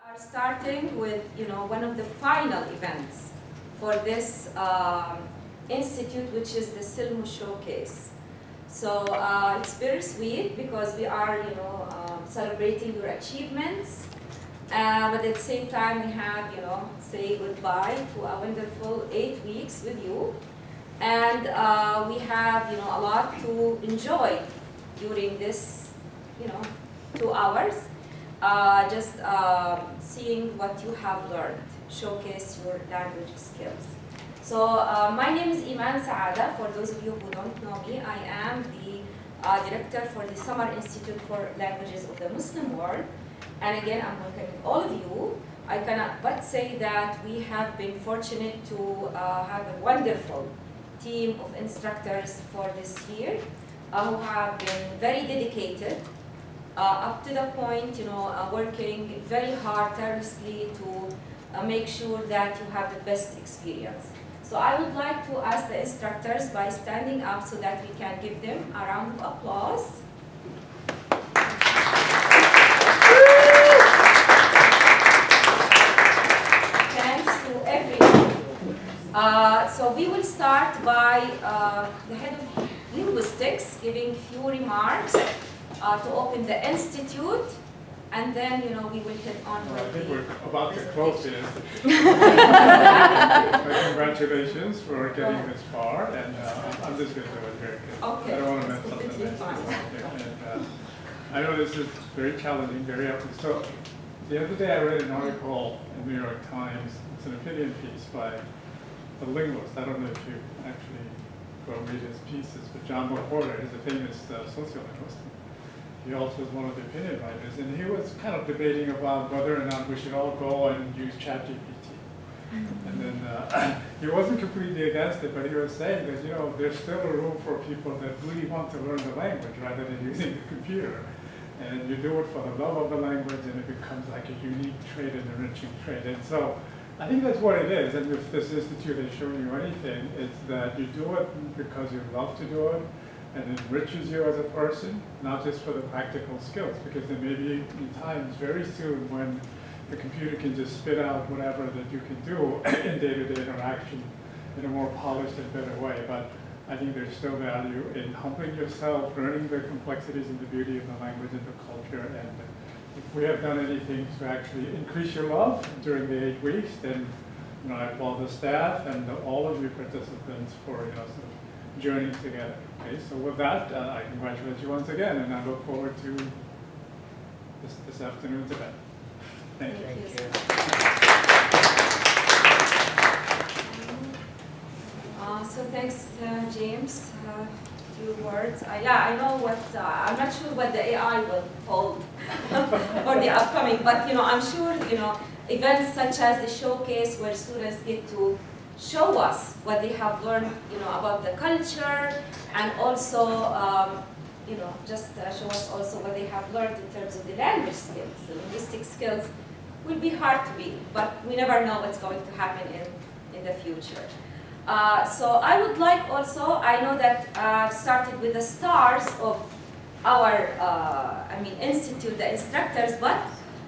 Are starting with one of the final events for this institute, which is the SILMW Showcase. So it's bittersweet because we are celebrating your achievements, but at the same time we have say goodbye to a wonderful 8 weeks with you, and we have a lot to enjoy during this 2 hours. Just seeing what you have learned, showcase your language skills. So my name is Iman Saada. For those of you who don't know me, I am the director for the Summer Institute for Languages of the Muslim World. And again, I'm welcoming all of you. I cannot but say that we have been fortunate to have a wonderful team of instructors for this year who have been very dedicated, up to the point, working very hard, tirelessly to make sure that you have the best experience. So I would like to ask the instructors by standing up so that we can give them a round of applause. Thanks to everyone. So we will start by the head of linguistics giving few remarks to open the institute, and then we will hit on with I think the we're about to close it. Congratulations for getting this far, and I'm just going to do it very quick. Okay. I don't want to mess up the next one. And I know this is very challenging, very effort. So the other day I read an article in the New York Times. It's an opinion piece by a linguist. I don't know if you actually go read his pieces, but John McWhorter is a famous sociolinguist. He also is one of the opinion writers, and he was kind of debating about whether or not we should all go and use ChatGPT. And then he wasn't completely against it, but he was saying that there's still a room for people that really want to learn the language rather than using the computer. And you do it for the love of the language, and it becomes like a unique trait and enriching trait. And so I think that's what it is. And if this institute has shown you anything, it's that you do it because you love to do it, and it enriches you as a person, not just for the practical skills, because there may be times very soon when the computer can just spit out whatever that you can do in day-to-day interaction in a more polished and better way. But I think there's still value in humbling yourself, learning the complexities and the beauty of the language and the culture. And if we have done anything to actually increase your love during the 8 weeks, then I applaud the staff and all of you participants for sort of journeying together. Okay, so with that, I congratulate you once again, and I look forward to this afternoon's event. Thank you. Thank you. So thanks, James. Few words. I know what. I'm not sure what the AI will hold for the upcoming, but I'm sure events such as the showcase, where students get to show us what they have learned, about the culture, and also, just show us also what they have learned in terms of the language skills, the linguistic skills, will be hard to beat, but we never know what's going to happen in the future. So I would like also, I know that I've started with the stars of our, institute, the instructors, but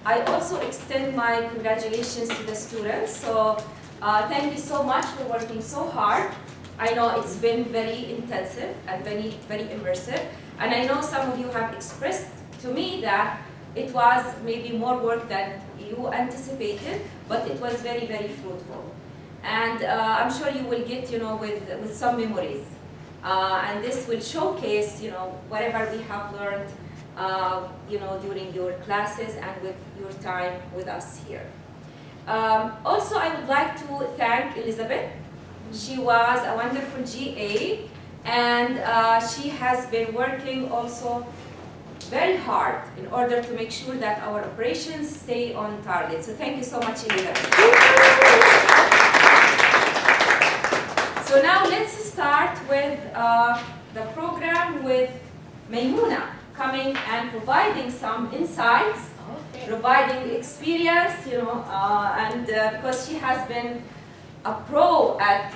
I also extend my congratulations to the students. So thank you so much for working so hard. I know it's been very intensive and very, very immersive. And I know some of you have expressed to me that it was maybe more work than you anticipated, but it was very, very fruitful. And I'm sure you will get, with some memories. And this will showcase, whatever we have learned, during your classes and with your time with us here. Also, I would like to thank Elizabeth. She was a wonderful GA, and she has been working also very hard in order to make sure that our operations stay on target. So thank you so much, Elizabeth. So now let's start with the program with Maymuna coming and providing some insights, providing experience, and because she has been a pro at,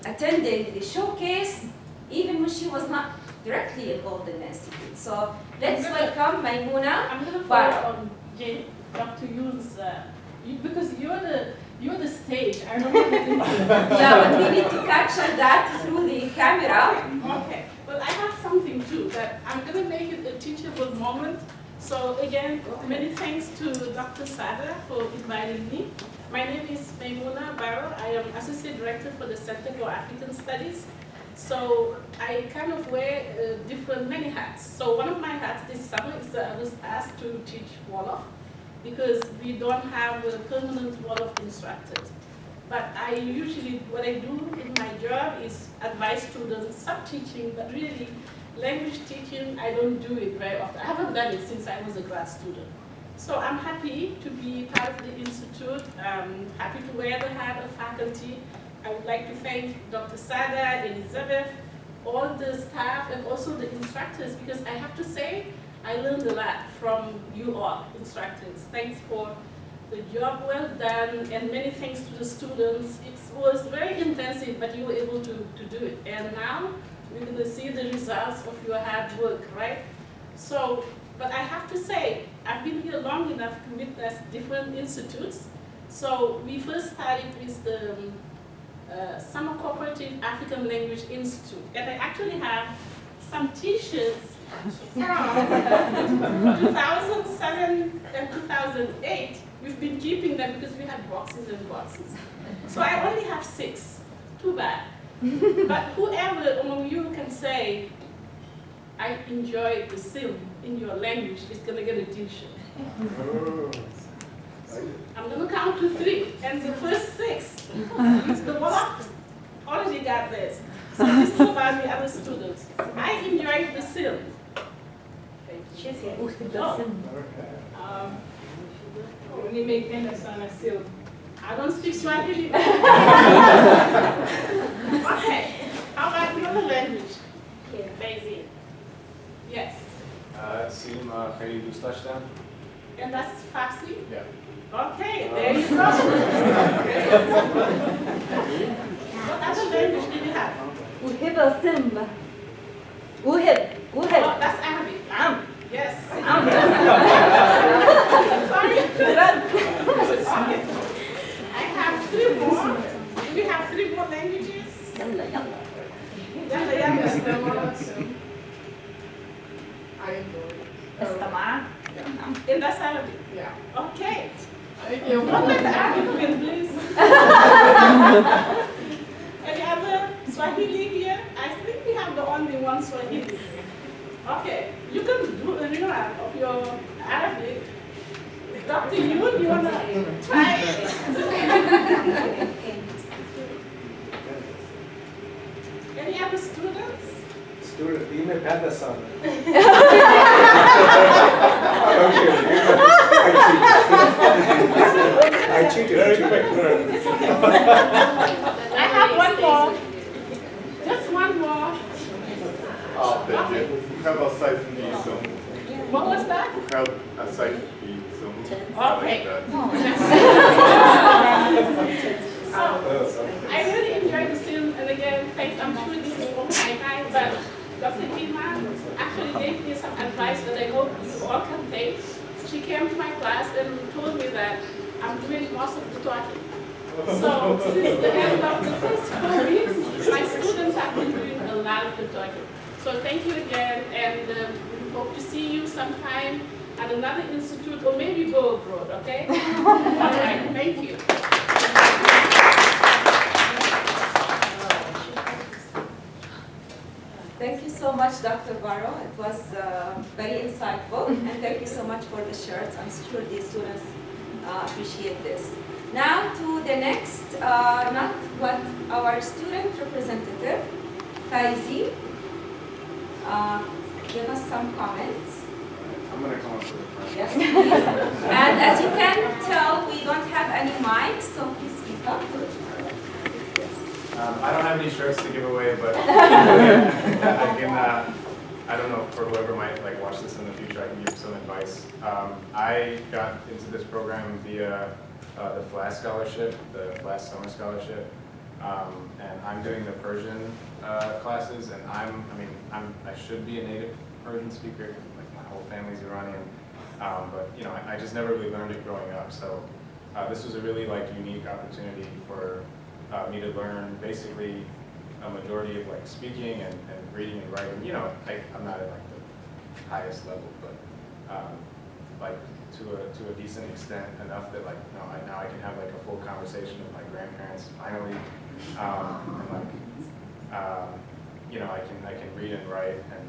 attending the showcase, even when she was not directly involved in the institute. So let's welcome Maymuna. I'm going to follow on Jane, Dr. Yoons, because you're the stage. I don't have anything. Yeah, but we need to capture that through the camera. Okay. Well, I have something too that I'm going to make it a teachable moment. So again, many thanks to Dr. Sada for inviting me. My name is Maimouna Barrow. I am Associate Director for the Center for African Studies. So I kind of wear many hats. So one of my hats this summer is that I was asked to teach Wolof because we don't have a permanent Wolof instructors. But I usually, what I do in my job is advise students, sub-teaching, but really language teaching, I don't do it very often. I haven't done it since I was a grad student. So I'm happy to be part of the institute. I'm happy to wear the hat of faculty. I would like to thank Dr. Sada, Elizabeth, all the staff, and also the instructors, because I have to say, I learned a lot from you all, instructors. Thanks for the job well done, and many thanks to the students. It was very intensive, but you were able to do it. And now, we're going to see the results of your hard work, right? So, but I have to say, I've been here long enough to witness different institutes. So we first started with the Summer Cooperative African Language Institute. And I actually have some t-shirts from 2007 and 2008. We've been keeping them because we had boxes and boxes. So I only have 6. Too bad. But whoever among you can say, I enjoy the SILM in your language is going to get a t-shirt. I'm going to count to 3, and the first 6, the Wolof already got this. So this is about the other students. I enjoy the SILM. Let me make Anderson a SILM. I don't speak Swahili. Okay, how about the other language? Yeah, baby. Yes. Selim, can you use touchdown? And that's Farsi? Yeah. Okay, there you go. What other language did you have? وهبة سم وهب Oh, that's Arabic. Yes. Sorry. Okay. I have 3 more. Do we have 3 more languages? يلا يلا Yalla, yalla. استمع And that's Arabic. Yeah. Okay. Don't let the Arabic win, please. Any other Swahili here? I think we have the only one Swahili. Okay, you can do a rerun of your Arabic. Dr. Yoon, you want to try it? Any other students? Student, dime panda sana. I cheated. Very quick. It's okay. I have one more. Just one more. Oh, thank you. Have a site for me, so. What was that? Have a site for me, so. Okay. So, I really enjoyed the film, and again, thanks. I'm sure this is over my time, but Dr. Kima actually gave me some advice that I hope you all can take. She came to my class and told me that I'm doing most of the talking. So, since the end of the first 4 weeks, my students have been doing a lot of the talking. So, thank you again, and we hope to see you sometime at another institute, or maybe go abroad, okay? All right, thank you. Thank you so much, Dr. Barrow. It was very insightful, and thank you so much for the shirts. I'm sure the students appreciate this. Now to the next, not what our student representative, Faizi, give us some comments. I'm going to come up with a friend. Yes, please. And as you can tell, we don't have any mics, so please speak up. I don't have any shirts to give away, but I can, I don't know, for whoever might watch this in the future, I can give some advice. I got into this program via the FLAS scholarship, the FLAS summer scholarship, and I'm doing the Persian classes, and I should be a native Persian speaker, like my whole family's Iranian, But you know, I just never really learned it growing up. So this was a really like unique opportunity for me to learn basically a majority of like speaking and reading and writing. You know, I'm not at like the highest level, but like to a decent extent, enough that like you know, now I can have like a full conversation with my grandparents finally, and like you know, I can read and write and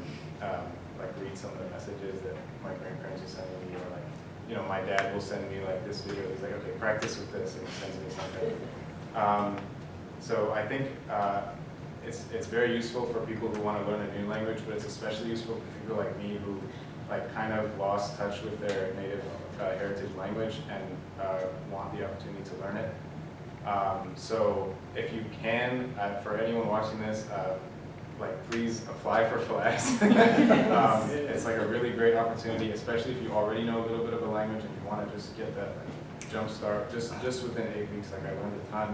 like read some of the messages that my grandparents are sending me, or like you know, my dad will send me like this video. He's like, okay, practice with this, and he sends me something. So I think it's very useful for people who want to learn a new language, but it's especially useful for people like me who like kind of lost touch with their native heritage language and want the opportunity to learn it. So if you can, for anyone watching this, like please apply for FLAS. It's like a really great opportunity, especially if you already know a little bit of a language and you want to just get that like, jump start just within 8 weeks. Like I learned a ton.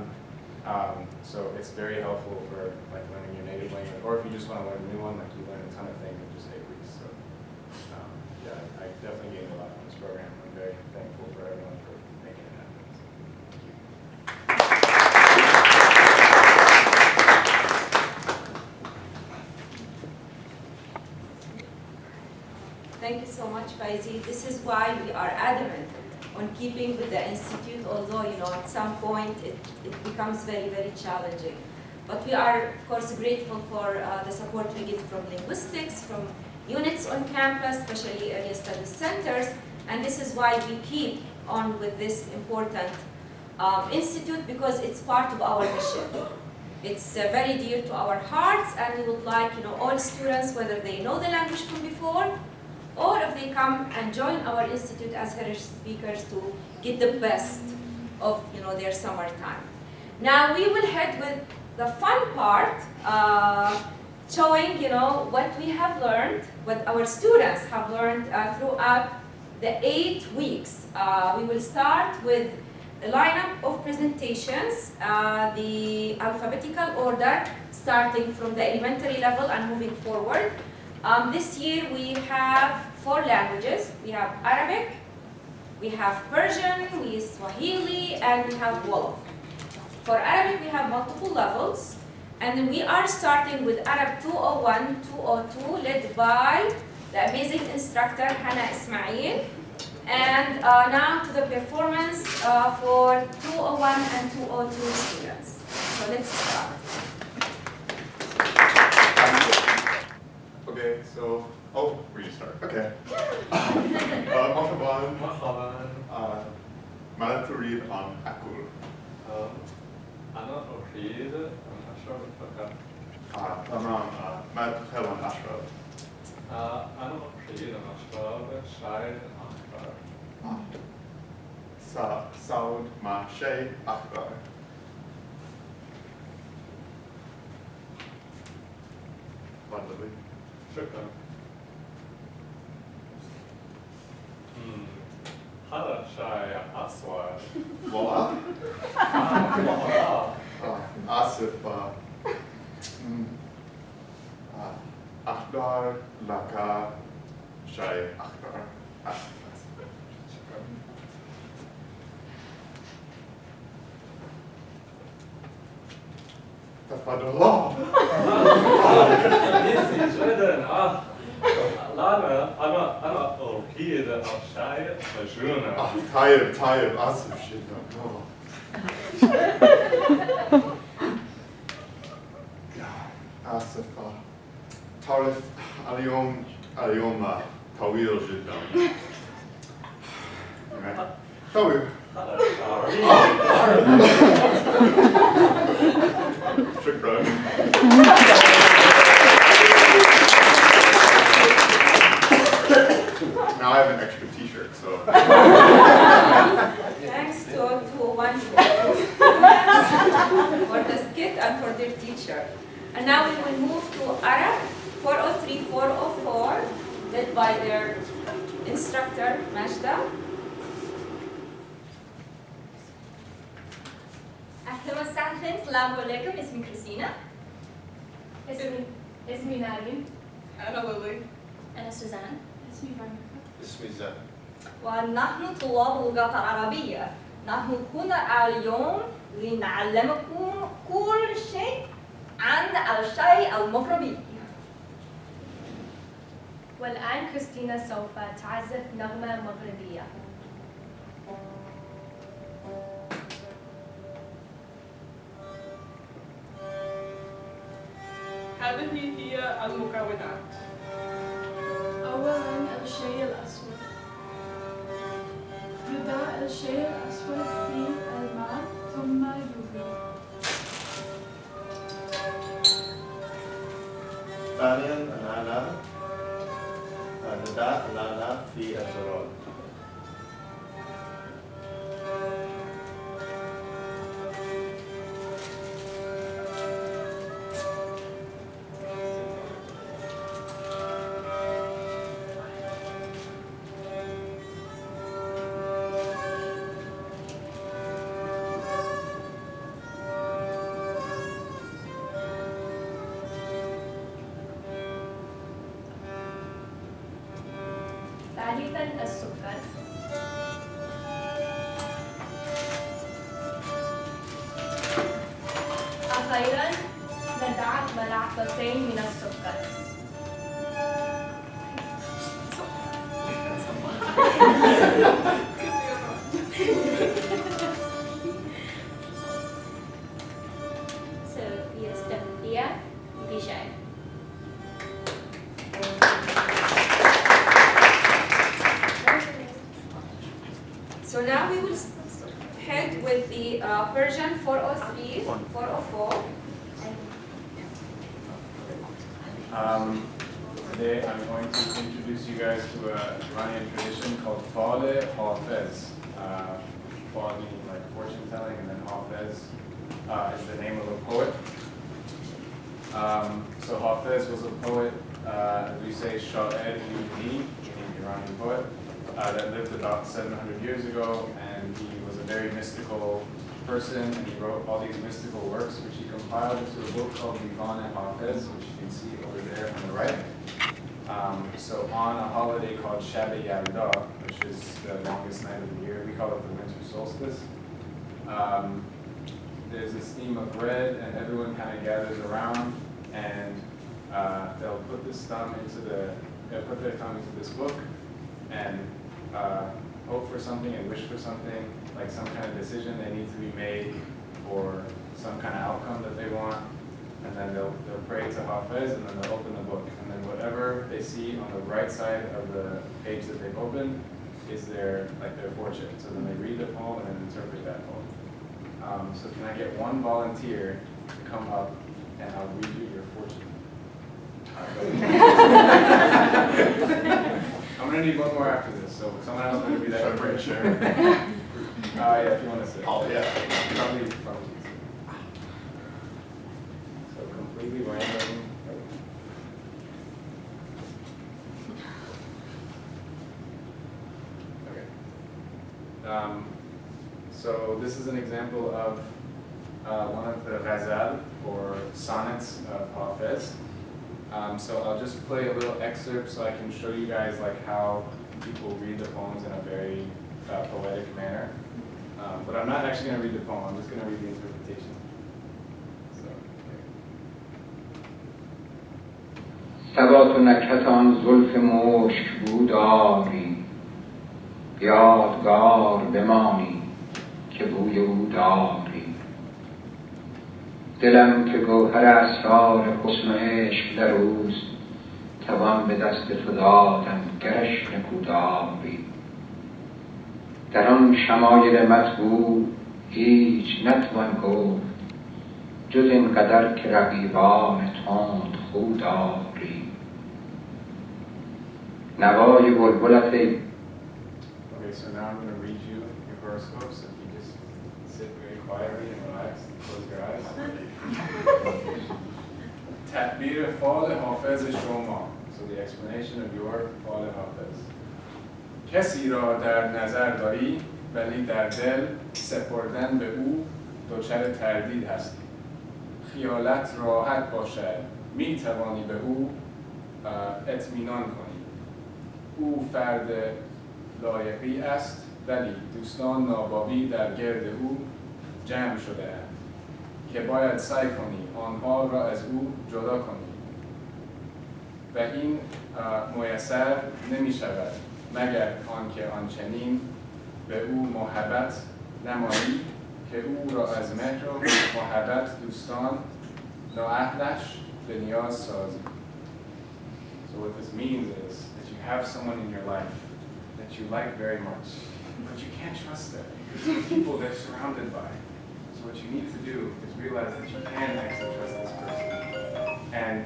So it's very helpful for like learning your native language, or if you just want to learn a new one, like you learn a ton of things in just 8 weeks. So yeah, I definitely gained a lot from this program. I'm very thankful for everyone for making it happen. So, thank you. Thank you so much, Faizi. This is why we are adamant on keeping with the institute, although you know at some point it becomes very, very challenging. But we are, of course, grateful for the support we get from linguistics, from units on campus, especially area studies centers, and this is why we keep on with this important institute, because it's part of our mission. It's very dear to our hearts, and we would like all students, whether they know the language from before, or if they come and join our institute as heritage speakers, to get the best of their summertime. Now we will head with the fun part, showing what we have learned, what our students have learned throughout the 8 weeks. We will start with a lineup of presentations, the alphabetical order, starting from the elementary level and moving forward. This year we have 4 languages. We have Arabic, we have Persian, we have Swahili, and we have Wolof. For Arabic we have multiple levels, and then we are starting with Arab 201, 202, led by the amazing instructor Hana Ismail. And now to the performance for 201 and 202 students. So let's start. Okay, so, where you start? Okay. مرحبا. ماذا تريد أن أقول؟ أنا أريد أن أشرب فقط. تمام. ما تحب أن أشرب؟ أنا أريد أن أشرب شاي أخضر. سعود مع شاي أخضر. تفضلي. شكرا. هذا شاي أسود. والله؟ والله. آسف. أخضر لك شاي أخضر. آسف. شكرا. تفضل. نسي جدا. لا أنا أريد الشاي مجنونة. طيب آسف جدا. آسف. تعرف اليوم طويل جدا. طويل. شكرا. Now I have an extra t-shirt, so. Thanks to 201 for the skit and for their teacher. And now we will move to Arab 403, 404, led by their instructor, Majda. أهلا وسهلا، السلام عليكم. اسمي كريستينا. اسمي نارين. أنا ليلي. أنا سوزان. اسمي فانيكا. اسمي زين. ونحن طلاب اللغة العربية. نحن هنا اليوم لنعلمكم كل شيء عن الشاي المغربي. والآن كريستينا سوف تعزف نغمة مغربية. هذه هي المكونات. أولاً الشاي الأسود. يضع الشاي الأسود في الماء ثم يغلي. ثانيا النعناع. نضع النعناع في البراد. ثالثاً السكر. أخيراً نضع ملعقتين من السكر. So yes, step Vijay. So now we will head with the version 403, 404. Today I'm going to introduce you guys to a Iranian tradition called Fale Hafez. Fale meaning like fortune telling, and then Hafez is the name of a poet. So Hafez was a poet, we say Sha'er meaning Iranian poet, that lived about 700 years ago, and he was a very mystical person, and he wrote all these mystical works, which he compiled into a book called Divan Hafez, which you can see over there on the right. So on a holiday called Shab-e Yalda, which is the longest night of the year, we call it the winter solstice, there's this theme of red, and everyone kind of gathers around, and they'll put this thumb into they'll put their thumb into this book, and hope for something and wish for something, like some kind of decision they need to be made, or some kind of outcome that they want, and then they'll pray to Hafez, and then they'll open the book, and then whatever they see on the right side of the page that they've opened is their fortune. So then they read the poem and then interpret that poem. So can I get one volunteer to come up and I'll read you your fortune? I'm gonna need one more after this, so someone else gonna be that important. Sure. Yeah, if you want to sit. Oh, yeah. Probably. So completely random. Okay. So this is an example of one of the ghazal, or sonnets of Hafez. So I'll just play a little excerpt so I can show you guys like how people read the poems in a very poetic manner. But I'm not actually going to read the poem, I'm just going to read the interpretation. ثبات نکهت آن زلف مشک بوداری یادگار بمانی که بوی او داری دلم که گوهر اسرار حسن و عشق در اوست توان به دست تو دادم گرش نکوداری در آن شمایل مطبوع هیچ نتوان گفت جز این قدر که رقیبان تند خو داری نوای بلبلت ای Okay, so now I'm going to read you your horoscopes. If you just sit very quietly and relax and close your eyes. تعبیر فال حافظ شما. So the explanation of your فال حافظ. کسی را در نظر داری ولی در دل سپردن به او دچار تردید هستی. خیالت راحت باشد می توانی به او اطمینان کنی. او فرد لایقی است ولی دوستان نابابی در گرد او جمع شده اند که باید سعی کنی آنها را از او جدا کنی و این میسر نمی شود مگر آنکه آنچنین به او محبت نمایی که او را از مهر و محبت دوستان نااهلش به نیاز سازی. So what this means is that you have someone in your life that you like very much, but you can't trust them because the people they're surrounded by. So what you need to do is realize that you can actually trust this person. And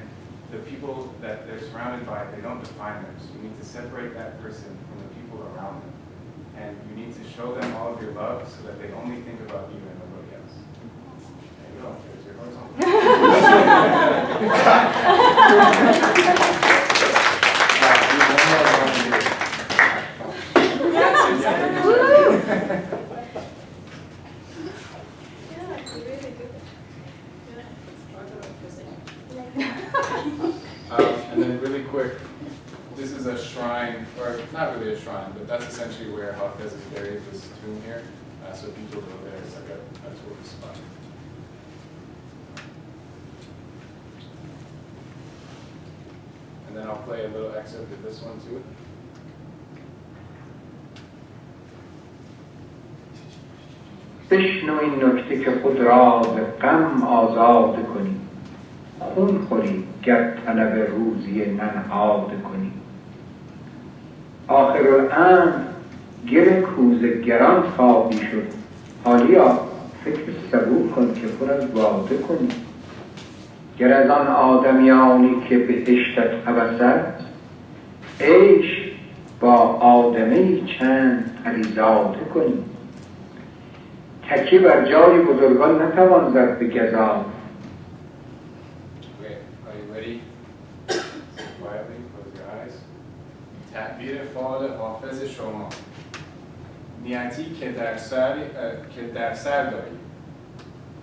the people that they're surrounded by, they don't define them. So you need to separate that person from the people around them. And you need to show them all of your love so that they only think about you and nobody else. There you go. There's your horizontal. And then really quick, this is a shrine, or not really a shrine, but that's essentially where Hafez is buried, this tomb here. So people go there, it's like a tourist spot. And then I'll play a little excerpt of this one too. بشنو این نکته که خود را به غم آزاد کنی خون خوری گر طلب روزی ننهاد کنی آخرالامر گل کوزه گران خواهی شد حالیا فکر صبور کن که پر از باده کنی گر از آن آدمیانی که بهشتت هوس است عیش با آدمی چند پریزاده کنی تکیه بر جای بزرگان نتوان زد به گزاف. Okay, are you ready? Quietly, close your eyes. تعبیر فعال حافظ شما نیتی که در سر داری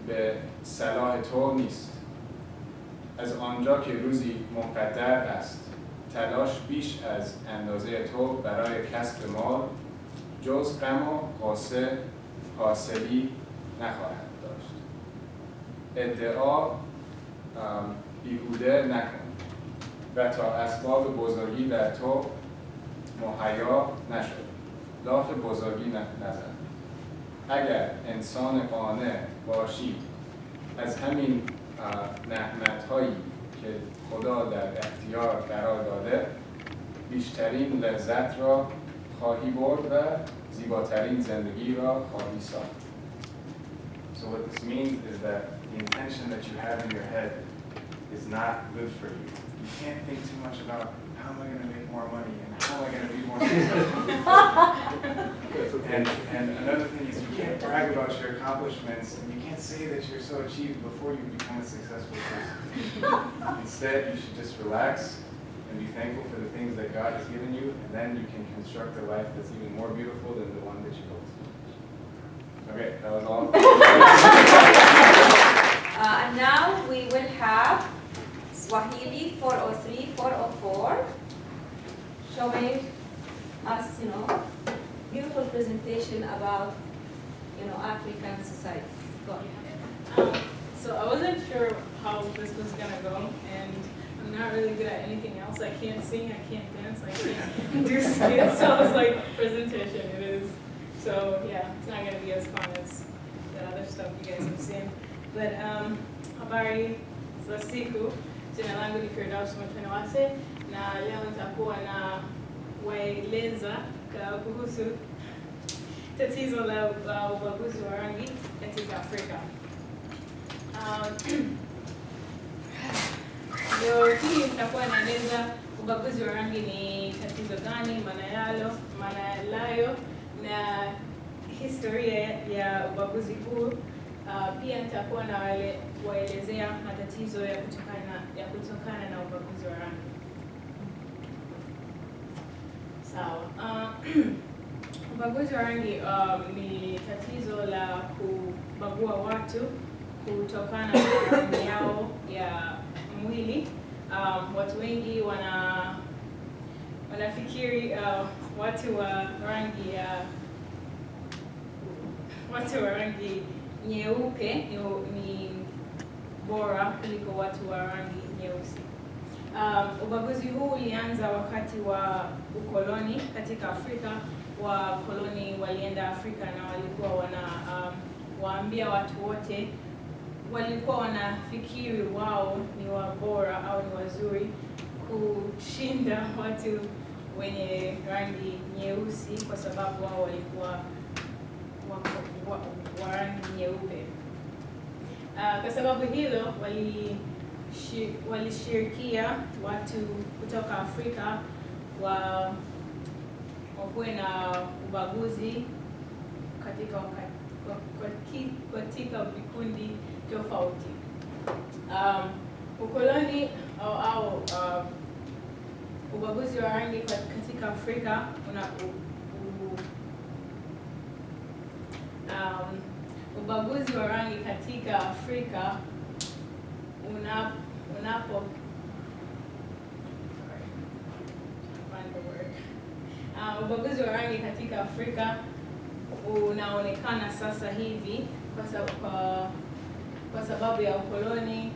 به صلاح تو نیست از آنجا که روزی مقدر است تلاش بیش از اندازه تو برای کسب مال جز غم و حاصلی نخواهد داشت ادعا بیهوده نکن و تا اسباب بزرگی در تو مهیا نشد لاف بزرگی نزن اگر انسان قانع باشی از همین نعمت‌هایی که خدا در اختیار قرار داده بیشترین لذت را خواهی برد و زیباترین زندگی را خواهی ساخت. So what this means is that the intention that you have in your head is not good for you. You can't think too much about how am I going to make more money and how am I going to be more successful. And another thing is you can't brag about your accomplishments and you can't say that you're so achieved before you become a successful person. Instead, you should just relax and be thankful for the things that God has given you, and then you can construct a life that's even more beautiful than the one that you built. Okay, that was all. And now we will have Swahili 403, 404, showing us, beautiful presentation about, African society. Go ahead. So I wasn't sure how this was gonna go, and I'm not really good at anything else. I can't sing, I can't dance, I can't do skits. So I was like, presentation it is. So yeah, it's not gonna be as fun as the other stuff you guys have seen. But habari za siku, jina langu ni Firdaus Mtwenewase, na leo nitakuwa na waeleza kuhusu tatizo la ubaguzi wa rangi katika Afrika. Leo hii nitakuwa naeleza ubaguzi wa rangi ni tatizo gani, maana yalayo na historia ya ubaguzi huu. Pia nitakuwa na waelezea matatizo ya kutokana na ubaguzi wa rangi. Sawa. Ubaguzi wa rangi ni tatizo la kubagua watu kutokana na rangi yao ya mwili. Watu wengi wanafikiri watu wa rangi nyeupe ni bora kuliko watu wa rangi nyeusi. Ubaguzi huu ulianza wakati wa ukoloni katika Afrika. Wakoloni walienda Afrika na walikuwa waambia watu wote, walikuwa wanafikiri wao ni wabora au ni wazuri kushinda watu wenye rangi nyeusi kwa sababu wao walikuwa wa rangi nyeupe. Kwa sababu hilo walishirikia watu kutoka Afrika wakuwe na ubaguzi katika vikundi tofauti. Ukoloni au ubaguzi wa rangi katika Afrika ubaguzi wa rangi katika Afrika ubaguzi wa rangi katika Afrika unaonekana sasa hivi kwa sababu ya ukoloni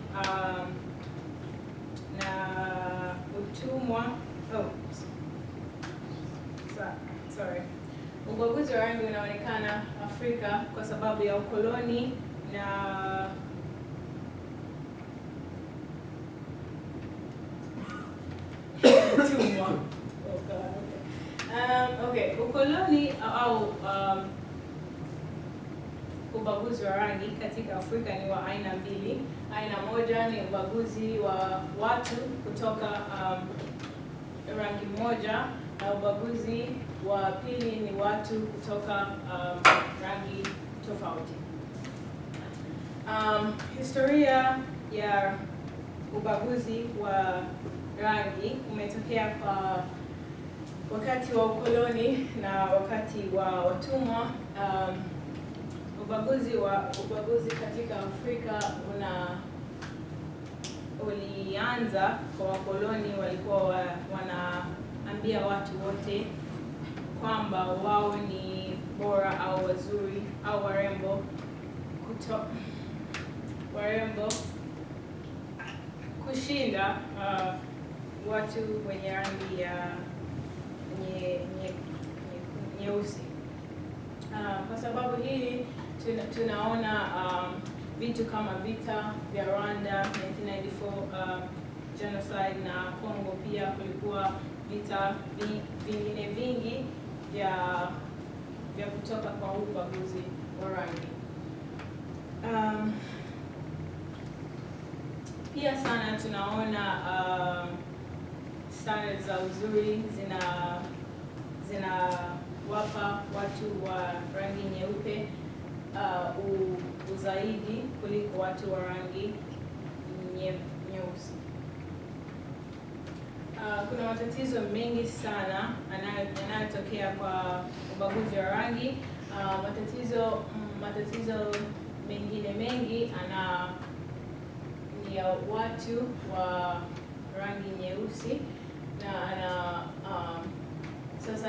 na utumwa. Ubaguzi wa rangi unaonekana Afrika kwa sababu ya ukoloni na utumwa. Ukoloni au ubaguzi wa rangi katika Afrika ni wa aina mbili. Aina moja ni ubaguzi wa watu kutoka rangi moja, na ubaguzi wa pili ni watu kutoka rangi tofauti. Historia ya ubaguzi wa rangi umetokea kwa wakati wa ukoloni na wakati wa watumwa. Ubaguzi katika Afrika ulianza kwa wakoloni. Walikuwa wanaambia watu wote kwamba wao ni bora au wazuri au warembo kushinda watu wenye rangi ya nyeusi. Kwa sababu hii tunaona vitu kama vita vya Rwanda 1994, genocide, na Congo pia kulikuwa vita vingine vingi vya kutoka kwa ubaguzi wa rangi. Pia sana tunaona standards za uzuri zinawapa watu wa rangi nyeupe uzaidi kuliko watu wa rangi nyeusi. Kuna matatizo mengi sana yanayotokea kwa ubaguzi wa rangi. Matatizo mengine mengi ni ya watu wa rangi nyeusi na sasa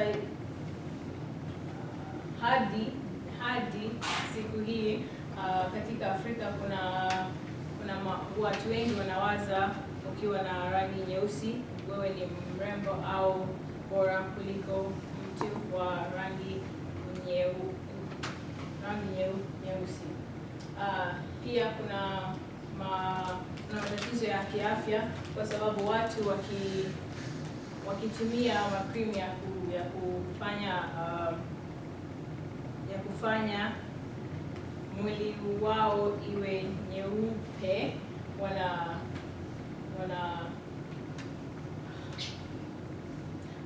hadi siku hii katika Afrika kuna watu wengi wanawaza ukiwa na rangi nyeusi wewe ni mrembo au bora kuliko mtu wa rangi nyeusi. Pia kuna matatizo ya kiafya kwa sababu watu wakitumia makrimu ya kufanya mwili wao iwe nyeupe,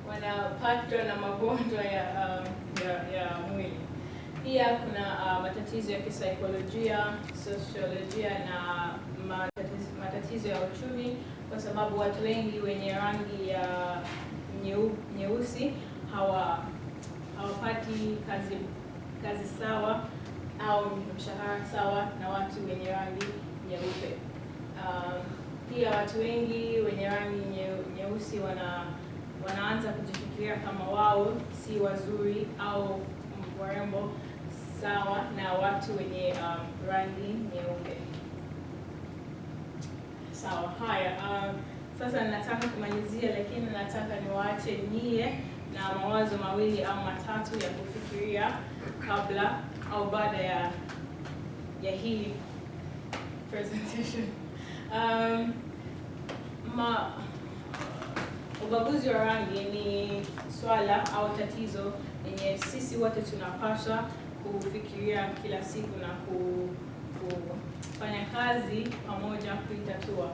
wanapatwa na magonjwa ya mwili. Pia kuna matatizo ya kisaikolojia, sosiolojia na matatizo ya uchumi kwa sababu watu wengi wenye rangi ya nyeusi hawapati kazi sawa au mshahara sawa na watu wenye rangi nyeupe. Pia watu wengi wenye rangi nyeusi wanaanza kujifikiria kama wao si wazuri au warembo sawa na watu wenye rangi nyeupe. Sawa, haya. Sasa nataka kumalizia, lakini nataka niwaache nyie na mawazo mawili au matatu ya kufikiria kabla au baada ya hii presentation. Ubaguzi wa rangi ni swala au tatizo yenye sisi wote tunapaswa kufikiria kila siku na kufanya kazi pamoja kuitatua.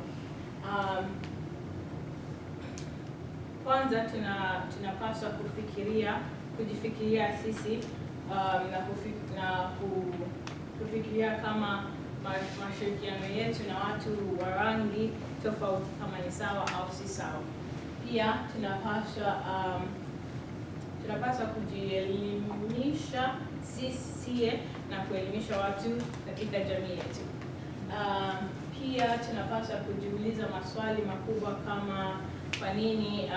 Kwanza tunapaswa kujifikiria sisi na kufikiria kama mashirikiano yetu na watu wa rangi tofauti kama ni sawa au si sawa. Pia tunapaswa kujielimisha sisi na kuelimisha watu katika jamii yetu. Pia tunapaswa kujiuliza maswali makubwa kama kwa nini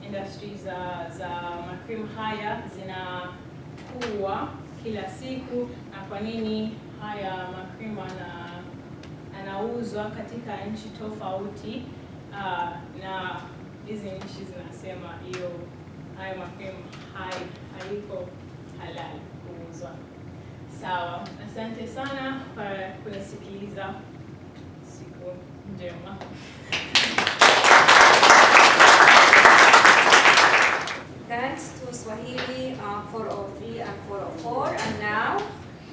industry za makrimu haya zinakuwa kila siku, na kwa nini haya makrimu anauzwa katika nchi tofauti, na hizi nchi zinasema haya makrimu haiko halali kuuzwa. Sawa, asante sana kwa kunisikiliza. Siku njema. Thanks to Swahili 403 and 404, and now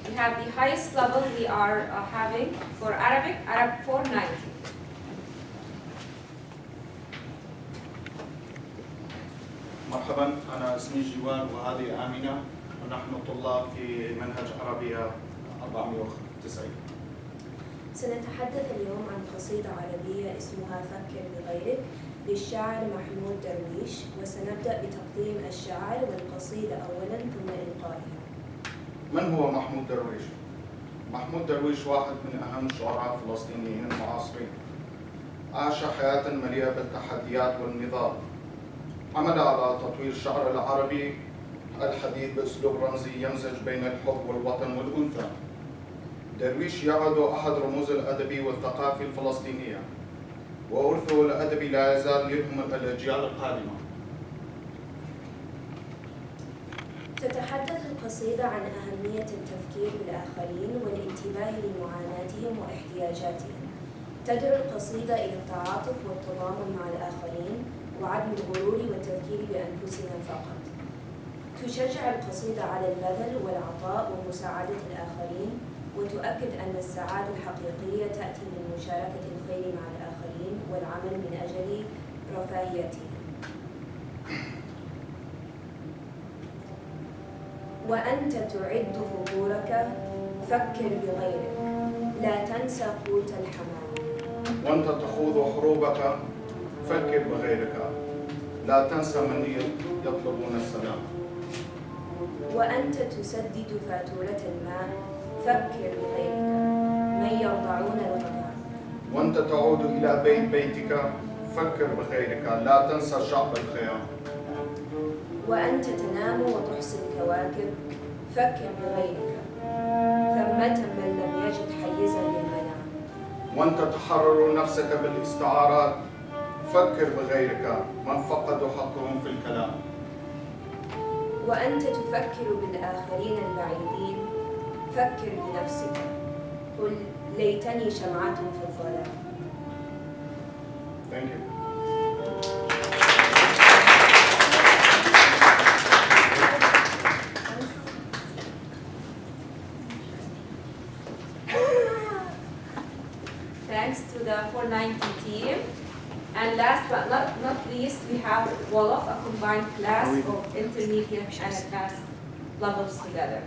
we have the highest level we are having for Arabic, Arab 490. مرحبا، أنا اسمي جوان وهذه آمنة، ونحن طلاب في منهج عربية 490. سنتحدث اليوم عن قصيدة عربية اسمها فكر بغيرك للشاعر محمود درويش، وسنبدأ بتقديم الشاعر والقصيدة أولا ثم إلقائها. من هو محمود درويش؟ محمود درويش واحد من أهم الشعراء الفلسطينيين المعاصرين. عاش حياة مليئة بالتحديات والنضال. عمل على تطوير الشعر العربي الحديث بأسلوب رمزي يمزج بين الحب والوطن والأنثى. درويش يعد أحد رموز الأدبي والثقافي الفلسطينية، وإرثه الأدبي لا يزال يلهم الأجيال القادمة. تتحدث القصيدة عن أهمية التفكير بالآخرين والانتباه لمعاناتهم واحتياجاتهم. تدعو القصيدة إلى التعاطف والتضامن مع الآخرين وعدم الغرور والتفكير بأنفسنا فقط. تشجع القصيدة على البذل والعطاء ومساعدة الآخرين، وتؤكد أن السعادة الحقيقية تأتي من مشاركة الخير مع الآخرين والعمل من أجل رفاهيتهم. وأنت تعد فطورك فكر بغيرك، لا تنسى قوت الحمام. وأنت تخوض حروبك فكر بغيرك، لا تنسى من يطلبون السلام. وأنت تسدد فاتورة الماء فكر بغيرك، من يرضعون الغنم. وأنت تعود إلى بيتك فكر بغيرك، لا تنسى شعب الخيام. وأنت تنام وتحصي الكواكب فكر بغيرك، ثمة من لم يجد حيزا للمنام. وأنت تحرر نفسك بالاستعارات فكر بغيرك، من فقدوا حقهم في الكلام. وأنت تفكر بالآخرين البعيدين فكر بنفسك، قل ليتني شمعة في الظلام. Thank you. Thanks to the 490 team. And last but not least, we have Wolof, a combined class of intermediate and advanced levels together.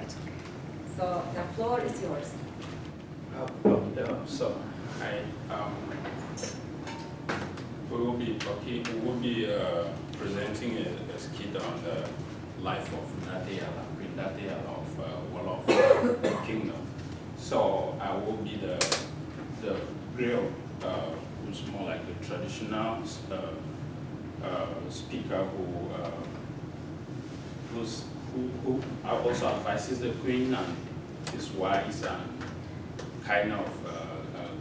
So the floor is yours. So we will be presenting a skit on the life of Nadia, Queen Nadia of Wolof Kingdom. So I will be the real, who's more like the traditional speaker who also advises the Queen and is wise and kind of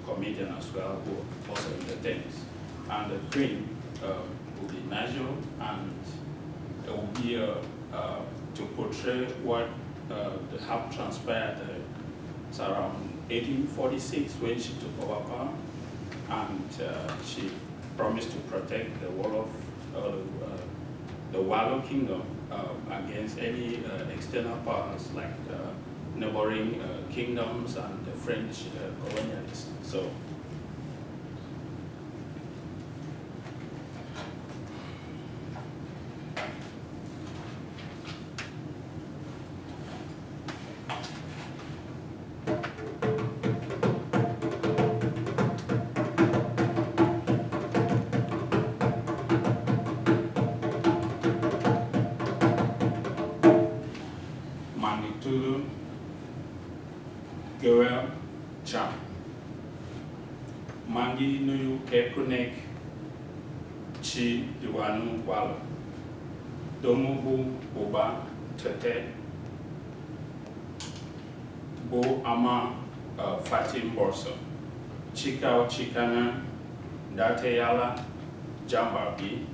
comedian as well, who also entertains. And the Queen will be natural, and it will be to portray what have transpired. It's around 1846 when she took over power, and she promised to protect the wall of the Wallo Kingdom against any external powers like neighboring kingdoms and the French colonialists. So. Cham. Mangi nuyu kekunek chi diwanu wala. Domubu boba tete. Bo ama fatim borso. Chikao chikana date yala jambabi.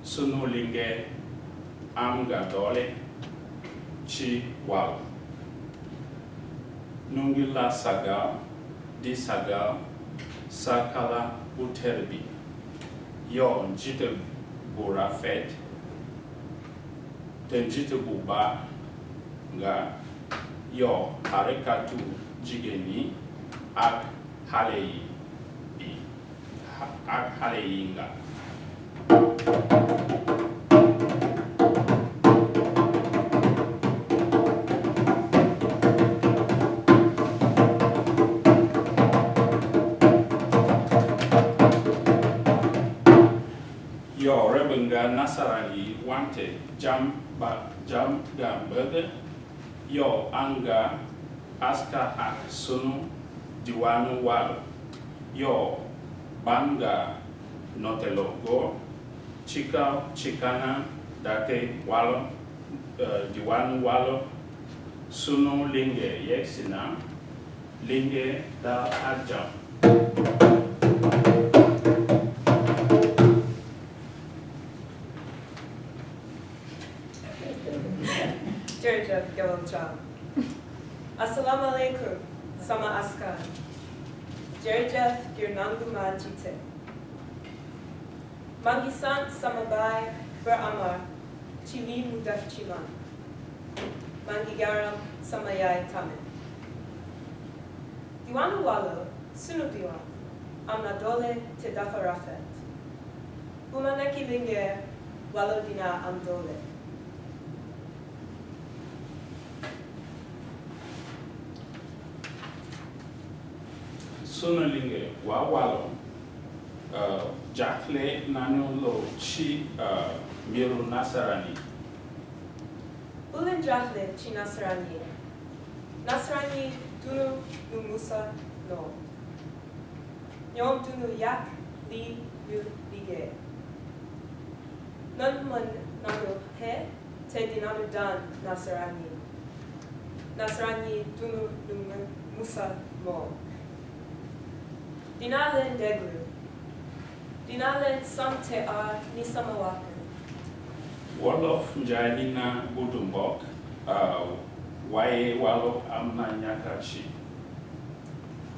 Sunu linge amga dole chi wala. Nungila saga, di saga, sakala uterbi. Yo njite bura fet. Tenjite buba nga yo harekatu jigeni ak halei bi. Ak halei nga. Yo rebenga nasarani wante jam gamburger. Yo anga aska ak sunu diwanu walo. Yo banga notelogo. Chikana dake walo diwanu walo. Sunu linge yeksina. Linge da ajam. Assalamu alaikum, sama aska. Jerjef girnangu majite. Mangisant samabai beramar, chili mudaf chiman. Mangigaram samayai tamen. Diwanu walo, sunu diwan, amnadole te dafarafet. Bumaneki linge, walo dina amdole. Sonalinge wawalo jakle nanulo chi miru nasarani. Ulen jakle chi nasarani. Nasrani tunu numusa no. Nyom tunu yak li yu lige. Nan man nanu he te dinanu dan nasarani. Nasrani tunu numusa mo. Dinalen deglu. Dinalen samte a nisamawakan. Wolof njanina budumbok. Wae walo amna nyakachi.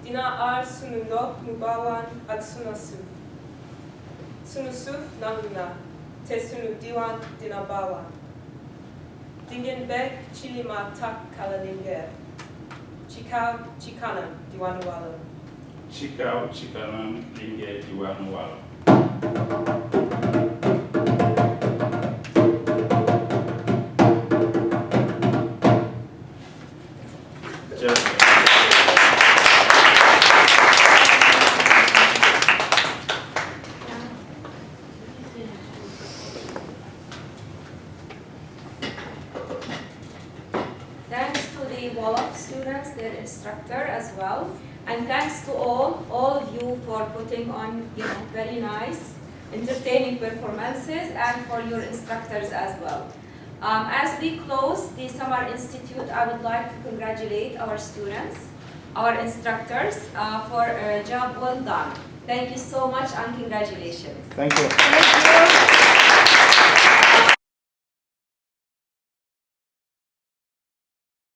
Dina ar sununok mubawan at sunasuf. Sunusuf nanguna. Te sunu diwan dinabawan. Dingen beg chilima tak kalalinger. Chikau chikanan diwanuwalo. Chikau chikanan linge diwanu walo. Thanks to the Wolof students, their instructor as well. And thanks to all of you for putting on, very nice entertaining performances, and for your instructors as well. As we close the Summer Institute, I would like to congratulate our students, our instructors, for a job well done. Thank you so much and congratulations. Thank you. Thank you.